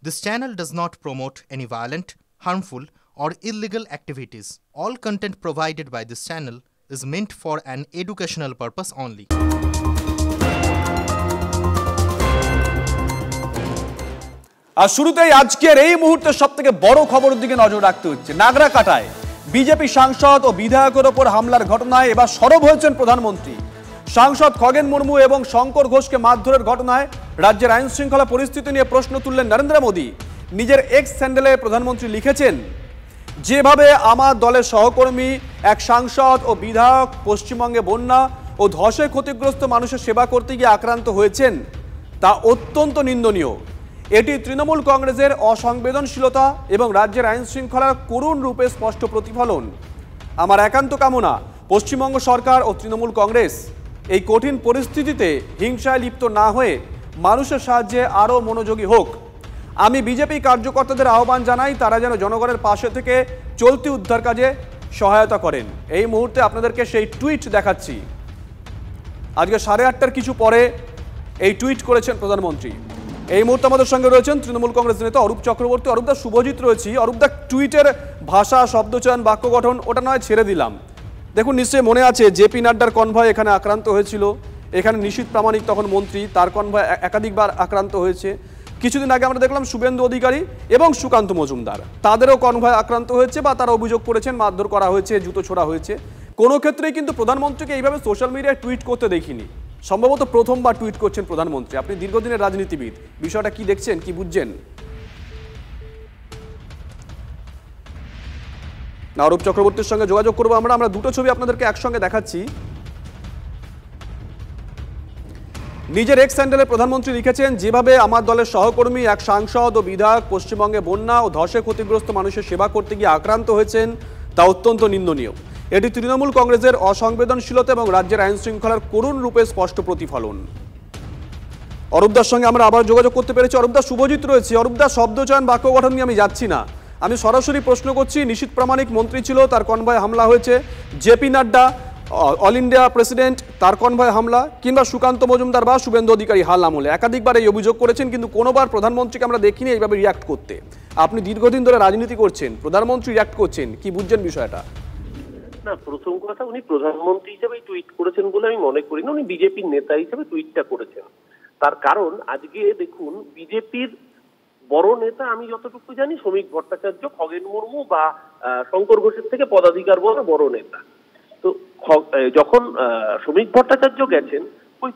This channel does not promote any violent, harmful, or illegal activities. All content provided by this channel is meant for an educational purpose only. আর শুরুতেই আজকের এই মুহূর্তে সবথেকে বড় খবরের দিকে নজর রাখতে হচ্ছে। নাগরাকাটায় বিজেপি সাংসদ ও বিধায়কের ওপর হামলার ঘটনায় এবার সরব হয়েছেন প্রধানমন্ত্রী। সাংসদ খগেন মুর্মু এবং শঙ্কর ঘোষকে মারধরের ঘটনায় রাজ্যের আইন শৃঙ্খলা পরিস্থিতি নিয়ে প্রশ্ন তুললেন নরেন্দ্র মোদী। নিজের এক্স হ্যান্ডেলে প্রধানমন্ত্রী লিখেছেন, যেভাবে আমার দলের সহকর্মী এক সাংসদ ও বিধায়ক পশ্চিমবঙ্গে বন্যা ও ধসে ক্ষতিগ্রস্ত মানুষের সেবা করতে গিয়ে আক্রান্ত হয়েছেন তা অত্যন্ত নিন্দনীয়। এটি তৃণমূল কংগ্রেসের অসংবেদনশীলতা এবং রাজ্যের আইন শৃঙ্খলার করুণ রূপে স্পষ্ট প্রতিফলন। আমার একান্ত কামনা পশ্চিমবঙ্গ সরকার ও তৃণমূল কংগ্রেস এই কঠিন পরিস্থিতিতে হিংসায় লিপ্ত না হয়ে মানুষের সাহায্যে আরও মনোযোগী হোক। আমি বিজেপি কার্যকর্তাদের আহ্বান জানাই তারা যেন জনগণের পাশে থেকে চলতি উদ্ধার কাজে সহায়তা করেন। এই মুহূর্তে আপনাদেরকে সেই টুইট দেখাচ্ছি। আজকে 8:30টার কিছু পরে এই টুইট করেছেন প্রধানমন্ত্রী। এই মুহূর্তে আমাদের সঙ্গে রয়েছেন তৃণমূল কংগ্রেস নেতা অরূপ চক্রবর্তী। অরূপদা, শুভজিৎ রয়েছি। অরূপদা, টুইটের ভাষা, শব্দচয়ন, বাক্য গঠন ওটা নয় ছেড়ে দিলাম। দেখুন, নিশ্চয়ই মনে আছে জেপি নাড্ডার কনভয় এখানে আক্রান্ত হয়েছিল। এখানে নিশীথ প্রামাণিক তখন মন্ত্রী, তার কনভয় একাধিকবার আক্রান্ত হয়েছে। কিছুদিন আগে আমরা দেখলাম শুভেন্দু অধিকারী এবং সুকান্ত মজুমদার, তাদেরও কনভয় আক্রান্ত হয়েছে বা তারা অভিযোগ করেছেন মারধর করা হয়েছে, জুতো ছোড়া হয়েছে। কোনো ক্ষেত্রেই কিন্তু প্রধানমন্ত্রীকে এইভাবে সোশ্যাল মিডিয়ায় টুইট করতে দেখিনি। সম্ভবত প্রথমবার টুইট করছেন প্রধানমন্ত্রী। আপনি দীর্ঘদিনের রাজনীতিবিদ, বিষয়টা কি দেখছেন, কি বুঝছেন? না, অরূপ চক্রবর্তীর সঙ্গে যোগাযোগ করবো আমরা দুটো ছবি আপনাদেরকে একসঙ্গে দেখাচ্ছি। নিজের এক্স হ্যান্ডেলে প্রধানমন্ত্রী লিখেছেন, যেভাবে আমার দলের সহকর্মী এক সাংসদ ও বিধায়ক পশ্চিমবঙ্গে বন্যা ও ধসে ক্ষতিগ্রস্ত মানুষের সেবা করতে গিয়ে আক্রান্ত হয়েছেন তা অত্যন্ত নিন্দনীয়। এটি তৃণমূল কংগ্রেসের অসংবেদনশীলতা এবং রাজ্যের আইন শৃঙ্খলার করুণ রূপে স্পষ্ট প্রতিফলন। অরূপদার সঙ্গে আমরা আবার যোগাযোগ করতে পেরেছি। অরূপদা, শুভজিৎ রয়েছে। অরূপদা, শব্দচয়ন, বাক্য গঠন নিয়ে আমি যাচ্ছি না, আমি সরাসরি প্রশ্ন করছি। নিশীথ প্রামাণিক মন্ত্রী ছিল, তার কনভয়ে হামলা হয়েছে। JP Nadda all India president, তার কনভয়ে হামলা, কিংবা সুকান্ত মজুমদার বা শুভেন্দু অধিকারী হাল আমলে একাধিকবার এই অভিযোগ করেছেন, কিন্তু কোনোবার প্রধানমন্ত্রীকে আমরা দেখিনি এইভাবে রিয়াক্ট করতে। আপনি দীর্ঘদিন ধরে রাজনীতি করছেন, প্রধানমন্ত্রী রিয়াক্ট করছেন, কি বুঝছেন বিষয়টা? না, প্রথম কথা, উনি প্রধানমন্ত্রী হিসেবে টুইট করেছেন বলে আমি মনে করি না। উনি বিজেপির নেতা হিসেবে টুইটটা করেছেন। তার কারণ, আজকে দেখুন, বিজেপির বড় নেতা আমি যতটুকু জানি শ্রমিক ভট্টাচার্য, খগেন মুর্মু বা শঙ্কর ঘোষের থেকে পদাধিকার বড় নেতা। তো যখন শ্রমিক ভট্টাচার্য গেছেন,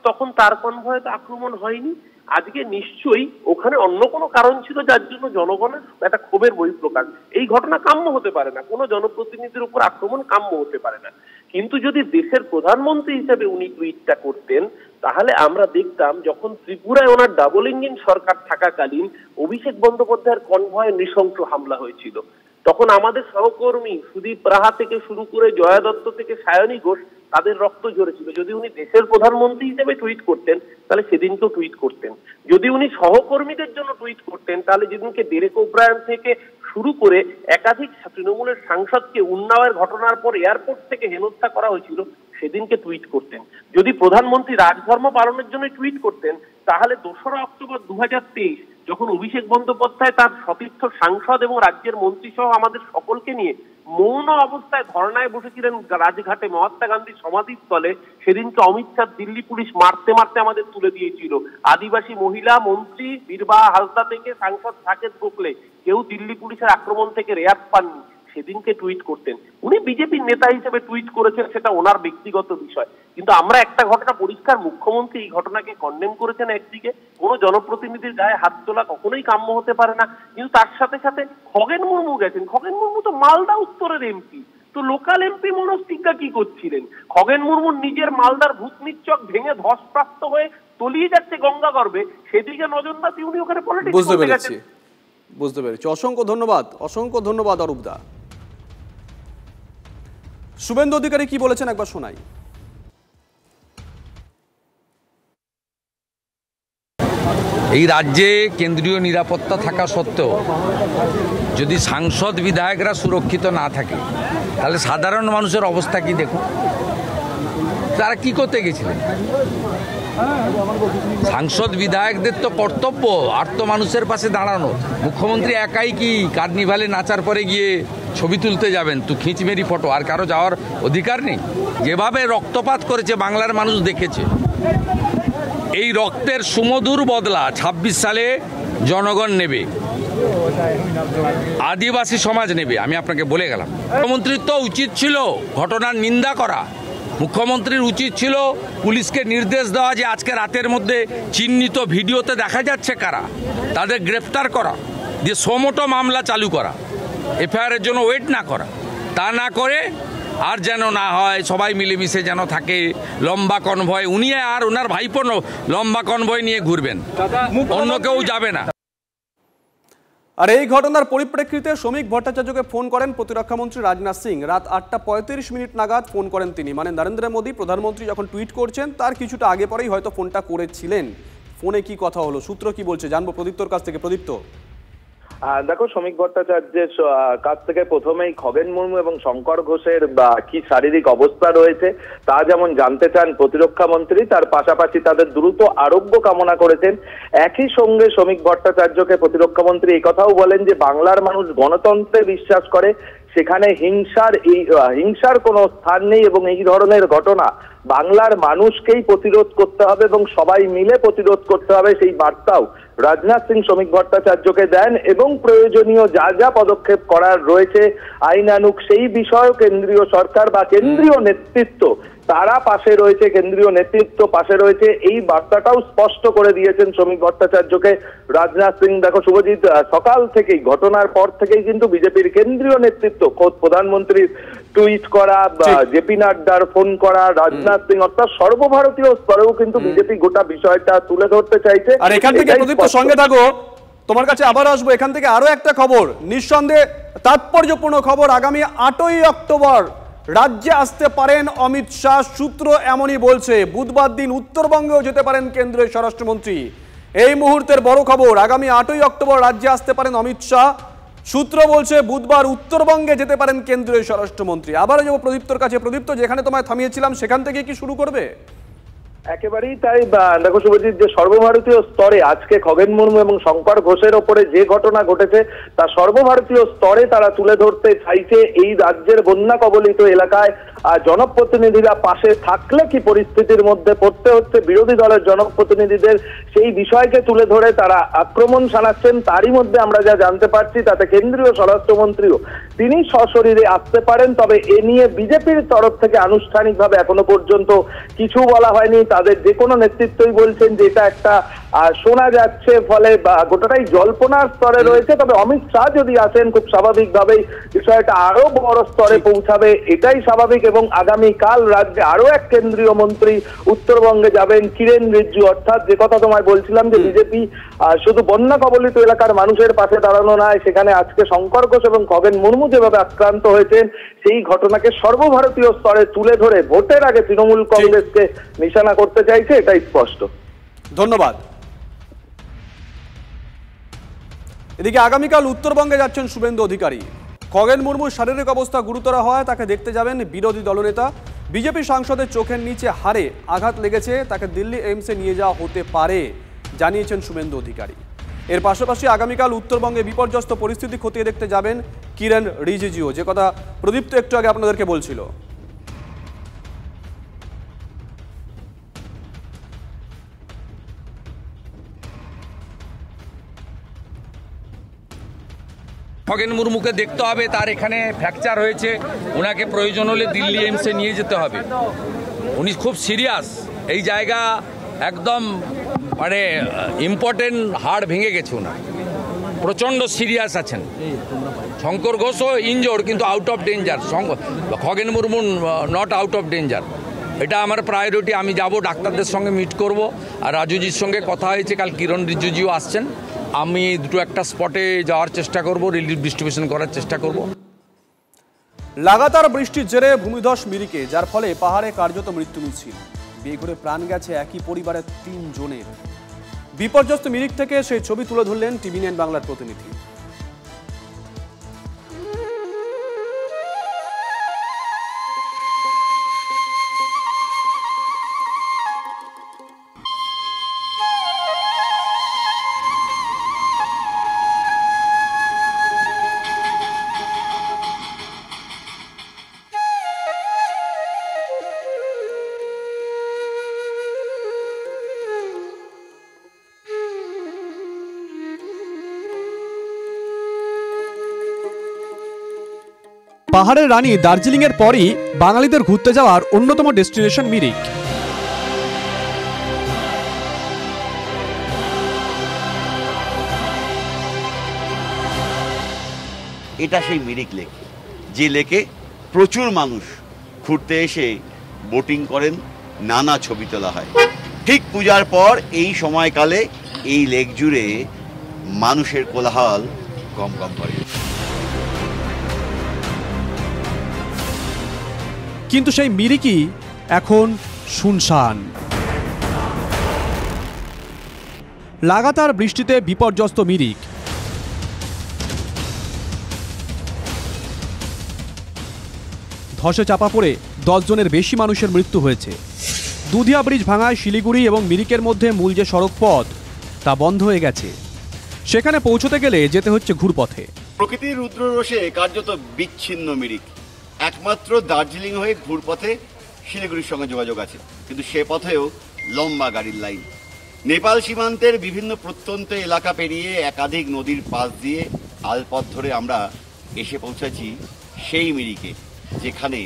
তখন তার কনভয়ে আক্রমণ হয়নি। আজকে নিশ্চয়ই ওখানে অন্য কোনো কারণ ছিল যার জন্য জনগণের একটা ক্ষোভের বহিঃপ্রকাশ। এই ঘটনা কাম্য হতে পারে না, কোনো জনপ্রতিনিধির উপর আক্রমণ কাম্য হতে পারে না। কিন্তু যদি দেশের প্রধানমন্ত্রী হিসেবে উনি টুইটটা করতেন, তাহলে আমরা দেখতাম যখন ত্রিপুরায় ওনার ডাবল ইঞ্জিন সরকার থাকাকালীন অভিষেক বন্দ্যোপাধ্যায়ের কনভয়ে নৃশংস হামলা হয়েছিল। তখন আমাদের সহকর্মী সুদীপ রাহা থেকে শুরু করে জয়া দত্ত থেকে সায়নী ঘোষ, তাদের রক্ত ঝরেছিল। যদি উনি দেশের প্রধানমন্ত্রী হিসেবে টুইট করতেন, তাহলে সেদিনকেও টুইট করতেন। যদি উনি সহকর্মীদের জন্য টুইট করতেন, তাহলে যেদিনকে ডেরেক ওব্রায়ান থেকে শুরু করে একাধিক তৃণমূলের সাংসদকে উন্নাওয়ের ঘটনার পর এয়ারপোর্ট থেকে হেনস্থা করা হয়েছিল, সেদিনকে টুইট করতেন। যদি প্রধানমন্ত্রী রাজধর্ম পালনের জন্য টুইট করতেন, তাহলে 2রা অক্টোবর 2023 যখন অভিষেক বন্দ্যোপাধ্যায় তার সতীর্থ সাংসদ এবং রাজ্যের মন্ত্রী সহ আমাদের সকলকে নিয়ে মৌন অবস্থায় ধর্নায় বসেছিলেন রাজঘাটে মহাত্মা গান্ধীর সমাধিস্থলে, সেদিনকে অমিত শাহ দিল্লি পুলিশ মারতে মারতে আমাদের তুলে দিয়েছিল। আদিবাসী মহিলা মন্ত্রী বীরবাহা হালদা থেকে সাংসদ সাকেত গোখলে কেউ দিল্লি পুলিশের আক্রমণ থেকে রেয়াত পাননি, সেদিনকে টুইট করতেন। উনি বিজেপির নেতা হিসেবে টুইট করেছেন, সেটা ওনার ব্যক্তিগত বিষয়। কিন্তু আমরা একটা ঘটনা পরিষ্কার, মুখ্যমন্ত্রী এই ঘটনাকে কন্ডেম করেছেন একদিকে। কোনো জনপ্রতিনিধির গায়ে হাত তোলা কখনোই কাম্য হতে পারে না। কিন্তু তার সাথে সাথে খগেন মুর্মু গেছেন। খগেন মুর্মু তো মালদা উত্তরের এমপি, তো লোকাল এমপি মনোজ টিগ্গা কি করছিলেন? খগেন মুর্মু নিজের মালদার ভূতনির চক ভেঙে ধসপ্রাপ্ত হয়ে তলিয়ে যাচ্ছে গঙ্গা গর্ভে, সেদিকে নজর না দিয়ে উনি ওখানে পলিটিক্স করতে গেছেন। বুঝতে পেরেছি। অসংখ্য ধন্যবাদ অরূপদা। শুভেন্দু অধিকারী কি বলেছেন একবার শোনাই। এই রাজ্যে কেন্দ্রীয় নিরাপত্তা থাকা সত্ত্বেও যদি সাংসদ বিধায়করা সুরক্ষিত না থাকে, তাহলে সাধারণ মানুষের অবস্থা কি দেখুন। তারা কি করতে গেছিলেন? সাংসদ বিধায়কদের তো কর্তব্য আর তো মানুষের পাশে দাঁড়ানো। মুখ্যমন্ত্রী একাই কি কার্নিভালে নাচার পরে গিয়ে ছবি তুলতে যাবেন? তো খিঁচমেরি ফটো, আর কারো যাওয়ার অধিকার নেই? যেভাবে রক্তপাত করেছে বাংলার মানুষ দেখেছে। এই রক্তের সুমধুর বদলা ২৬ সালে জনগণ নেবে, আদিবাসী সমাজ নেবে, আমি আপনাকে বলে গেলাম। মুখ্যমন্ত্রীর তো উচিত ছিল ঘটনার নিন্দা করা। মুখ্যমন্ত্রীর উচিত ছিল পুলিশকে নির্দেশ দেওয়া যে আজকে রাতের মধ্যে চিহ্নিত ভিডিওতে দেখা যাচ্ছে কারা, তাদের গ্রেফতার করা, দিয়ে সোমোটো মামলা চালু করা, এফআইআরের জন্য ওয়েট না করা। তা না করে আর যেন না হয় সবাই মিলেমিশে যেন থাকে লম্বা কনভয়, উনি আর ওনার ভাইপো লম্বা কনভয় নিয়ে ঘুরবেন, অন্য কেউ যাবে না। আর এই ঘটনার পরিপ্রেক্ষিতে শ্রমিক ভট্টাচার্যকে ফোন করেন প্রতিরক্ষামন্ত্রী রাজনাথ সিং। রাত ৮টা ৩৫ নাগাদ ফোন করেন তিনি, মানে নরেন্দ্র মোদী প্রধানমন্ত্রী যখন টুইট করছেন তার কিছুটা আগে পরেই হয়তো ফোনটা করেছিলেন। ফোনে কি কথা হলো, সূত্র কি বলছে জানবো প্রদীপ্তর কাছ থেকে। প্রদীপ্ত, দেখো, শ্রমিক ভট্টাচার্যের কাছ থেকে প্রথমেই খগেন মুর্মু এবং শঙ্কর ঘোষের কি শারীরিক অবস্থা রয়েছে তা যেমন জানতে চান প্রতিরক্ষা মন্ত্রী, তার পাশাপাশি তাদের দ্রুত আরোগ্য কামনা করেছেন। একই সঙ্গে শ্রমিক ভট্টাচার্যকে প্রতিরক্ষা মন্ত্রী এই কথাও বলেন যে বাংলার মানুষ গণতন্ত্রে বিশ্বাস করে, সেখানে হিংসার কোনো স্থান নেই এবং এই ধরনের ঘটনা বাংলার মানুষকেই প্রতিরোধ করতে হবে এবং সবাই মিলে প্রতিরোধ করতে হবে, সেই বার্তাও রাজনাথ সিং শ্রমিক ভট্টাচার্যকে দেন। এবং প্রয়োজনীয় যা যা পদক্ষেপ করার রয়েছে আইনানুগ সেই বিষয়েও কেন্দ্রীয় সরকার বা কেন্দ্রীয় নেতৃত্ব তারা পাশে রয়েছে, কেন্দ্রীয় নেতৃত্ব পাশে রয়েছে, এই বার্তাটাও স্পষ্ট করে দিয়েছেন শ্রমিক ভট্টাচার্যকে রাজনাথ সিং। দেখো শুভজিৎ, সকাল থেকেই ঘটনার পর থেকেই কিন্তু বিজেপির কেন্দ্রীয় নেতৃত্ব, খোদ প্রধানমন্ত্রীর টুইট করা, জেপি নাড্ডার ফোন করা, রাজনাথ সিং অর্থাৎ সর্বভারতীয় স্তরেও কিন্তু বিজেপি গোটা বিষয়টা তুলে ধরতে চাইছে। আর এখান থেকে প্রদীপ্ত সঙ্গে থাকো, তোমার কাছে আবার আসবো। এখান থেকে আরো একটা খবর, নিঃসন্দেহে তাৎপর্যপূর্ণ খবর। আগামী ৮ই অক্টোবর রাজ্যে আসতে পারেন অমিত শাহ, সূত্র এমনই বলছে। বুধবার দিন উত্তরবঙ্গেও যেতে পারেন কেন্দ্রীয় স্বরাষ্ট্রমন্ত্রী। এই মুহূর্তের বড় খবর, আগামী 8ই অক্টোবর রাজ্যে আসতে পারেন অমিত শাহ, সূত্র বলছে বুধবার উত্তরবঙ্গে যেতে পারেন কেন্দ্রীয় স্বরাষ্ট্রমন্ত্রী। আবারও যাবো প্রদীপ্তর কাছে। প্রদীপ্ত, যেখানে তোমায় থামিয়েছিলাম সেখান থেকে কি শুরু করবে? একেবারেই তাই। দেখো শুভজিৎ, যে সর্বভারতীয় স্তরে আজকে খগেন মুর্মু এবং শঙ্কর ঘোষের ওপরে যে ঘটনা ঘটেছে তা সর্বভারতীয় স্তরে তারা তুলে ধরতে চাইছে। এই রাজ্যের বন্যা কবলিত এলাকায় জনপ্রতিনিধিরা পাশে থাকলে কি পরিস্থিতির মধ্যে পড়তে হচ্ছে বিরোধী দলের জনপ্রতিনিধিদের, সেই বিষয়কে তুলে ধরে তারা আক্রমণ শানাচ্ছেন। তারই মধ্যে আমরা যা জানতে পারছি তাতে কেন্দ্রীয় স্বরাষ্ট্রমন্ত্রীও তিনি সশরীরে আসতে পারেন, তবে এ নিয়ে বিজেপির তরফ থেকে আনুষ্ঠানিকভাবে এখনো পর্যন্ত কিছু বলা হয়নি। তাদের যে কোনো নেতৃত্বই বলছেন যে এটা একটা শোনা যাচ্ছে, ফলে গোটাটাই জল্পনার স্তরে রয়েছে। তবে অমিত শাহ যদি আসেন খুব স্বাভাবিকভাবেই বিষয়টা আরো বড় স্তরে পৌঁছাবে, এটাই স্বাভাবিক। এবং আগামীকাল রাজ্যে আরো এক কেন্দ্রীয় মন্ত্রী উত্তরবঙ্গে যাবেন, কিরেন রিজিজু। অর্থাৎ যে কথা তোমায় বলছিলাম যে বিজেপি শুধু বন্যা কবলিত এলাকার মানুষের পাশে দাঁড়ানো নয়, সেখানে আজকে শঙ্কর ঘোষ এবং খগেন মুর্মু যেভাবে আক্রান্ত হয়েছেন সেই ঘটনাকে সর্বভারতীয় স্তরে তুলে ধরে ভোটের আগে তৃণমূল কংগ্রেসকে নিশানা করতে চাইছে, এটাই স্পষ্ট। ধন্যবাদ। এদিকে আগামীকাল উত্তরবঙ্গে যাচ্ছেন শুভেন্দু অধিকারী। খগেন মুর্মুর শারীরিক অবস্থা গুরুতর হয়, তাকে দেখতে যাবেন বিরোধী দলনেতা। বিজেপি সাংসদের চোখের নিচে হাড়ে আঘাত লেগেছে, তাকে দিল্লি এইমসে নিয়ে যাওয়া হতে পারে জানিয়েছেন শুভেন্দু অধিকারী। এর পাশাপাশি আগামীকাল উত্তরবঙ্গে বিপর্যস্ত পরিস্থিতি খতিয়ে দেখতে যাবেন কিরেন রিজিজুও, যে কথা প্রদীপ্ত একটু আগে আপনাদেরকে বলছিল। খগেন মুর্মুকে দেখতে হবে, তার এখানে ফ্র্যাকচার হয়েছে, ওনাকে প্রয়োজন হলে দিল্লি এইমসে নিয়ে যেতে হবে। উনি খুব সিরিয়াস, এই জায়গা একদম মানে ইম্পর্টেন্ট, হাড় ভেঙে গেছে ওনার, প্রচণ্ড সিরিয়াস আছেন। শঙ্কর ঘোষও ইনজোর্ড কিন্তু out of danger, Khagen Murmu not out of danger. এটা আমার প্রায়োরিটি। আমি যাব, ডাক্তারদের সঙ্গে মিট করব। আর রাজুজির সঙ্গে কথা হয়েছে, কাল কিরণ রিজিজুও আসছেন। আমি দুটো একটা স্পটে যাওয়ার চেষ্টা করব, রিলিফ ডিস্ট্রিবিউশন করার চেষ্টা করব। লাগাতার বৃষ্টির জেরে ভূমিধস মিরিকে, যার ফলে পাহাড়ে কার্যত মৃত্যু মিছিল। বেঘরে প্রাণ গেছে একই পরিবারের 3 জনের। বিপর্যস্ত মিরিক থেকে সেই ছবি তুলে ধরলেন টিভি9 বাংলার প্রতিনিধি। পাহাড়ের রানী দার্জিলিংয়ের পরই বাঙালিদের ঘুরতে যাওয়ার অন্যতম ডেস্টিনেশন মিরিক। এটা সেই মিরিক লেক, যে লেকে প্রচুর মানুষ ঘুরতে এসে বোটিং করেন, নানা ছবি তোলা হয়। ঠিক পূজার পর এই সময়কালে এই লেক জুড়ে মানুষের কোলাহল কম কম করে। কিন্তু সেই মিরিকই এখন শুনশান। লাগাতার বৃষ্টিতে বিপর্যস্ত মিরিক। ধসে চাপা পড়ে 10 জনের বেশি মানুষের মৃত্যু হয়েছে। দুধিয়া ব্রিজ ভাঙায় শিলিগুড়ি এবং মিরিকের মধ্যে মূল যে সড়ক পথ তা বন্ধ হয়ে গেছে। সেখানে পৌঁছতে গেলে যেতে হচ্ছে ঘুরপথে। প্রকৃতির রুদ্ররোষে কার্যত বিচ্ছিন্ন মিরিক। একমাত্র দার্জিলিং হয়ে ঘুরপথে শিলিগুড়ির সঙ্গে যোগাযোগ আছে, কিন্তু সে পথেও লম্বা গাড়ির লাইন। নেপাল সীমান্তের বিভিন্ন প্রত্যন্ত এলাকা পেরিয়ে একাধিক নদীর পাশ দিয়ে আলপথ ধরে আমরা এসে পৌঁছেছি সেই মিরিকে, যেখানে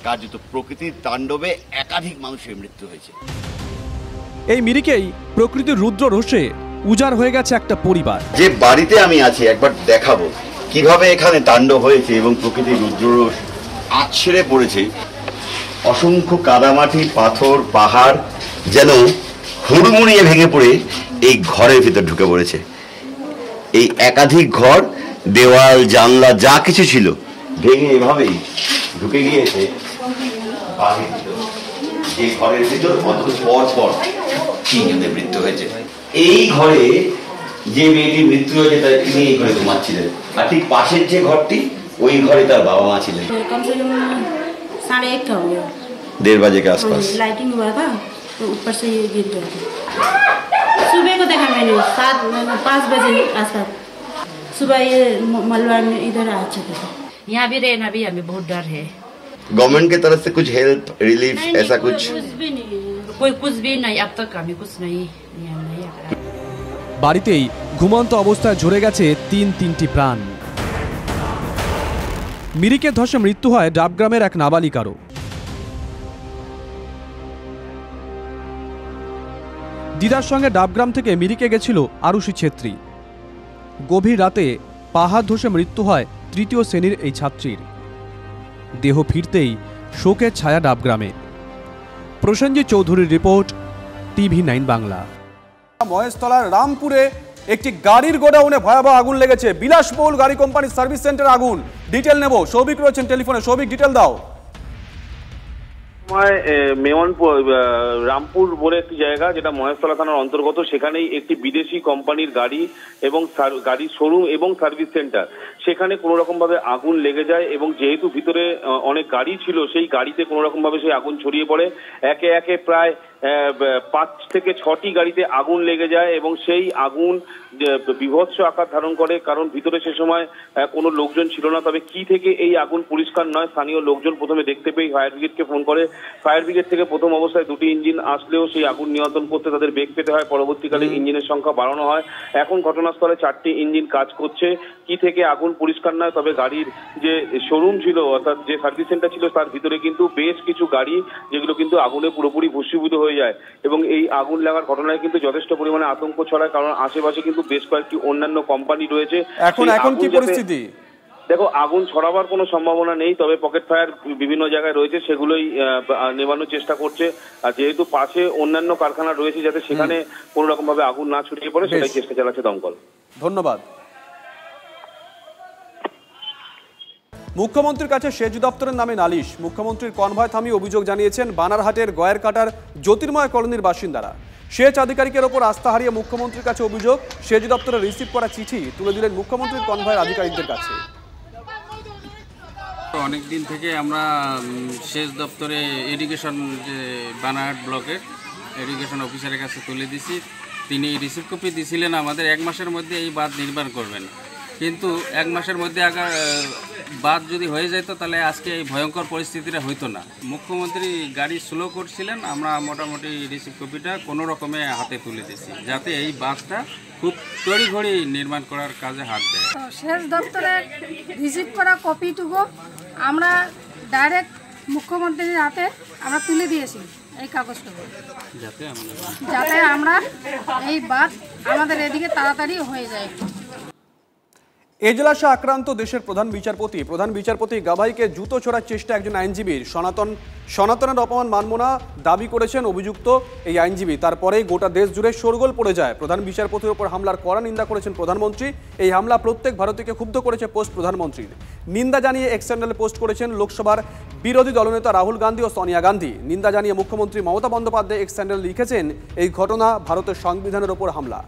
কার্যত প্রকৃতির তাণ্ডবে একাধিক মানুষের মৃত্যু হয়েছে। এই মিরিকেই প্রকৃতির রুদ্র রোষে উজাড় হয়ে গেছে একটা পরিবার। যে বাড়িতে আমি আছি একবার দেখাবো কিভাবে এখানে তাণ্ডব হয়েছে এবং প্রকৃতির রুদ্ররোষ আছড়ে পড়েছে। অসংখ্য কাদামাটি, পাথর, পাহাড় যেন হুড়মুড়িয়ে ভেঙে পড়ে এই ঘরের ভিতর ঢুকে পড়েছে। এই একাধিক ঘর, দেওয়াল, জানলা যা কিছু ছিল ভেঙে এভাবেই ঢুকে গিয়েছে বাড়ির ভিতর। যে ঘরের ভিতর অন্তত পর পর 3 জনের মৃত্যু হয়েছে। এই ঘরে যে মেয়েটির মৃত্যু হয়েছে তিনি এই ঘরে ঘুমাচ্ছিলেন, আর ঠিক পাশের যে ঘরটি ওই ঘরে তার বাবা মা ছিলেন। 1:30 बजे के आसपास लाइटिंग हुआ था तो ऊपर से ये गिर गया था। सुबह को देखा मैंने 5 बजे आसपास। सुबह ये मलबा इधर आ चुके थे। यहाँ भी रहना भी हमें बहुत डर है। गवर्नमेंट की तरफ से कुछ हेल्प रिलीफ ऐसा कुछ भी नहीं, कोई कुछ भी नहीं, अब तक हमें कुछ नहीं। বাড়িতেই ঘুমন্ত অবস্থায় ঝরে গেছে 3টি প্রাণ। মিরিকের ধসে মৃত্যু হয় ডাবগ্রামের এক নাবালিকারও। দিদার সঙ্গে ডাবগ্রাম থেকে মিরিকে গেছিল আরুষি ছেত্রী। গভীর রাতে পাহাড় ধসে মৃত্যু হয় 3য় শ্রেণীর এই ছাত্রীর। দেহ ফিরতেই শোকের ছায়া ডাবগ্রামে। প্রসেনজিৎ চৌধুরীর রিপোর্ট, TV9 বাংলা। মহেশতলার রামপুরে একটি গাড়ির গোডাউনে ভয়াবহ আগুন লেগেছে। বিলাসবহুল গাড়ি কোম্পানির সার্ভিস সেন্টার আগুন। ডিটেল নেব, সৌভিক রয়েছেন টেলিফোনে। সৌভিক, ডিটেল দাও। মেওয়ানপুর রামপুর বলে একটি জায়গা, যেটা মহেশতলা থানার অন্তর্গত, সেখানেই একটি বিদেশি কোম্পানির গাড়ি এবং গাড়ির শোরুম এবং সার্ভিস সেন্টার, সেখানে কোনো রকম ভাবে আগুন লেগে যায়। এবং যেহেতু ভিতরে অনেক গাড়ি ছিল, সেই গাড়িতে কোনো রকম ভাবে সেই আগুন ছড়িয়ে পড়ে। একে একে প্রায় 5 থেকে 6টি গাড়িতে আগুন লেগে যায় এবং সেই আগুন বিভৎস আকার ধারণ করে। কারণ ভিতরে সে সময় কোনো লোকজন ছিল না। তবে কি থেকে এই আগুন পরিষ্কার নয়। স্থানীয় লোকজন প্রথমে দেখতে পেয়ে ফায়ার ব্রিগেডকে ফোন করে। ফায়ার ব্রিগেড থেকে প্রথম অবস্থায় 2টি ইঞ্জিন আসলেও সেই আগুন নিয়ন্ত্রণ করতে তাদের বেগ পেতে হয়। পরবর্তীকালে ইঞ্জিনের সংখ্যা বাড়ানো হয়। এখন ঘটনাস্থলে 4টি ইঞ্জিন কাজ করছে। কি থেকে আগুন পরিষ্কার নয়। তবে গাড়ির যে শোরুম ছিল, অর্থাৎ যে সার্ভিস সেন্টার ছিল, তার ভিতরে কিন্তু বেশ কিছু গাড়ি যেগুলো কিন্তু আগুনে পুরোপুরি ভস্মীভূত হয়ে যায়। এবং এই আগুন লাগার ঘটনায় কিন্তু যথেষ্ট পরিমাণে আতঙ্ক ছড়ায়, কারণ আশেপাশে কিন্তু বেশ কয়েকটি অন্যান্য কোম্পানি রয়েছে। এখন কি পরিস্থিতি? দেখো, আগুন ছড়াবার কোনো সম্ভাবনা নেই, তবে পকেট ফায়ার বিভিন্ন জায়গায় রয়েছে, সেগুলোই নেভানোর চেষ্টা করছে। আর যেহেতু পাশে অন্যান্য কারখানা রয়েছে, যাতে সেখানে কোনো রকম ভাবে আগুন না ছড়িয়ে পড়ে, সেটাই চেষ্টা চালাচ্ছে দমকল। ধন্যবাদ। মুখ্যমন্ত্রীর কাছে সেচ দপ্তরের নামে নালিশ। মুখ্যমন্ত্রীর কনভয় থামিয়ে অভিযোগ জানিয়েছেন বানারহাটের গয়েরকাটার জ্যোতির্ময় কলোনির বাসিন্দারা। সেচ আধিকারিকের ওপর আস্থা হারিয়ে মুখ্যমন্ত্রীর কাছে অভিযোগ। সেচ দপ্তরে রিসিভ করা চিঠি তুলে দিলেন মুখ্যমন্ত্রীর কনভয়ের আধিকারিকদের কাছে। অনেক দিন থেকে আমরা সেচ দপ্তরে এডুকেশন যে বানারহাট ব্লকের এডুকেশন অফিসারের কাছে তুলে দিছি। তিনি রিসিভ কপি দিয়েছিলেন আমাদের 1 মাসের মধ্যে এই বাঁধ নির্মাণ করবেন, কিন্তু 1 মাসের মধ্যে বাদ যদি হয়ে যেত তাহলে আজকে এই ভয়ঙ্কর পরিস্থিতিটা হইতো না। মুখ্যমন্ত্রী গাড়ি স্লো করছিলেন, আমরা মোটামুটি রিসিভ কপিটা কোনো রকমে হাতে তুলে দিয়েছি যাতে এই বাঁধটা খুব তড়িঘড়ি নির্মাণ করার কাজে হাত দেয়। তো সেচ দপ্তরে রিসিভ করা কপিটুকু আমরা ডাইরেক্ট মুখ্যমন্ত্রীর হাতে আমরা তুলে দিয়েছি এই কাগজটুকু, যাতে আমরা এই বাঁধ আমাদের এদিকে তাড়াতাড়ি হয়ে যায়। এজলাসে আক্রান্ত দেশের প্রধান বিচারপতি গাভাইকে জুতো ছোড়ার চেষ্টা একজন আইনজীবীর। সনাতনের অপমান মানব না দাবি করেছেন অভিযুক্ত এই আইনজীবী। তারপরেই গোটা দেশ জুড়ে শোরগোল পড়ে যায়। প্রধান বিচারপতির উপর হামলার কড়া নিন্দা করেছেন প্রধানমন্ত্রী। এই হামলা প্রত্যেক ভারতীয়কে ক্ষুব্ধ করেছে পোস্ট প্রধানমন্ত্রীর। নিন্দা জানিয়ে এক্স চ্যানেলে পোস্ট করেছেন লোকসভার বিরোধী দলনেতা রাহুল গান্ধী ও সোনিয়া গান্ধী। নিন্দা জানিয়ে মুখ্যমন্ত্রী মমতা বন্দ্যোপাধ্যায় এক্স চ্যানেলে লিখেছেন, এই ঘটনা ভারতের সংবিধানের ওপর হামলা।